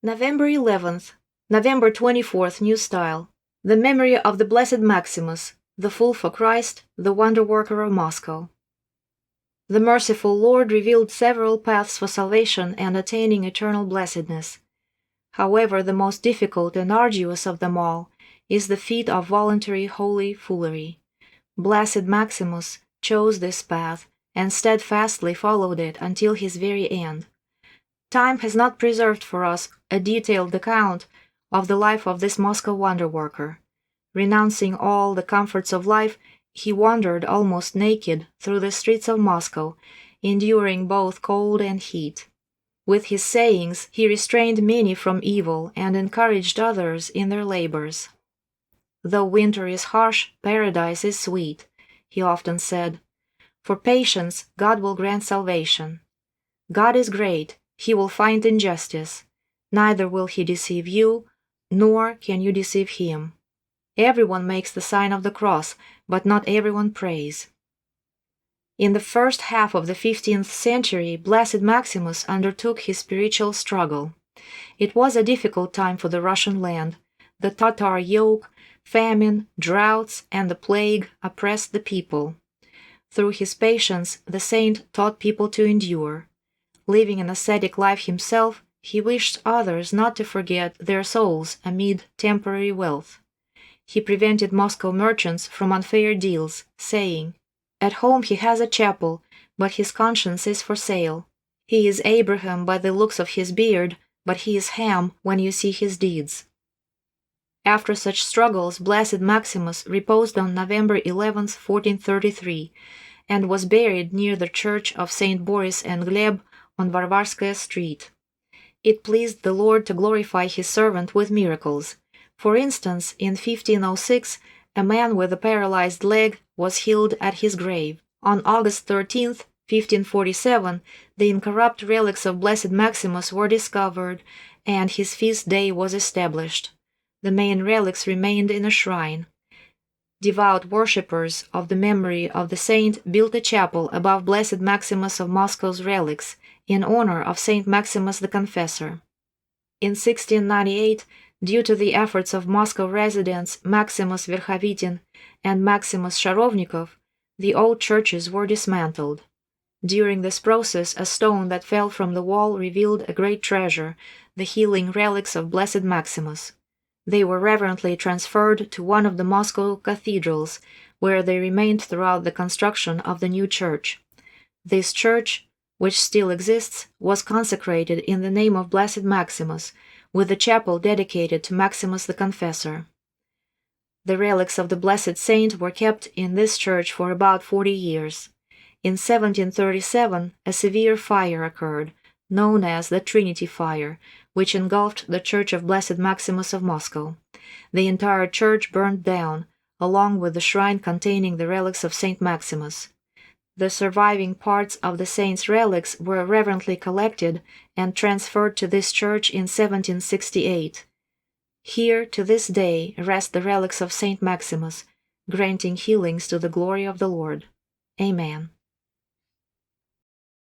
November 11th, November 24th, New Style. The memory of the Blessed Maximus, the Fool for Christ, the Wonderworker of Moscow. The merciful Lord revealed several paths for salvation and attaining eternal blessedness. However, the most difficult and arduous of them all is the feat of voluntary holy foolery. Blessed Maximus chose this path and steadfastly followed it until his very end. Time has not preserved for us a detailed account of the life of this Moscow wonder-worker. Renouncing all the comforts of life, he wandered almost naked through the streets of Moscow, enduring both cold and heat. With his sayings, he restrained many from evil and encouraged others in their labors. "Though winter is harsh, paradise is sweet," he often said. "For patience, God will grant salvation. God is great. He will find injustice. Neither will he deceive you, nor can you deceive him. Everyone makes the sign of the cross, but not everyone prays." In the first half of the 15th century, Blessed Maximus undertook his spiritual struggle. It was a difficult time for the Russian land. The Tatar yoke, famine, droughts, and the plague oppressed the people. Through his patience, the saint taught people to endure. Living an ascetic life himself, he wished others not to forget their souls amid temporary wealth. He prevented Moscow merchants from unfair deals, saying, "At home he has a chapel, but his conscience is for sale. He is Abraham by the looks of his beard, but he is Ham when you see his deeds." After such struggles, Blessed Maximus reposed on November 11, 1433, and was buried near the church of St. Boris and Gleb on Varvarskaya Street. It pleased the Lord to glorify his servant with miracles. For instance, in 1506, a man with a paralyzed leg was healed at his grave. On August 13, 1547, the incorrupt relics of Blessed Maximus were discovered, and his feast day was established. The main relics remained in a shrine. Devout worshippers of the memory of the saint built a chapel above Blessed Maximus of Moscow's relics, in honor of Saint Maximus the Confessor. In 1698, due to the efforts of Moscow residents Maximus Verkhovitin and Maximus Sharovnikov, the old churches were dismantled. During this process, a stone that fell from the wall revealed a great treasure, the healing relics of Blessed Maximus. They were reverently transferred to one of the Moscow cathedrals, where they remained throughout the construction of the new church. This church, which still exists, was consecrated in the name of Blessed Maximus, with a chapel dedicated to Maximus the Confessor. The relics of the blessed saint were kept in this church for about 40 years. In 1737, a severe fire occurred, known as the Trinity Fire, which engulfed the Church of Blessed Maximus of Moscow. The entire church burned down, along with the shrine containing the relics of Saint Maximus. The surviving parts of the saint's relics were reverently collected and transferred to this church in 1768. Here, to this day, rest the relics of Saint Maximus, granting healings to the glory of the Lord. Amen.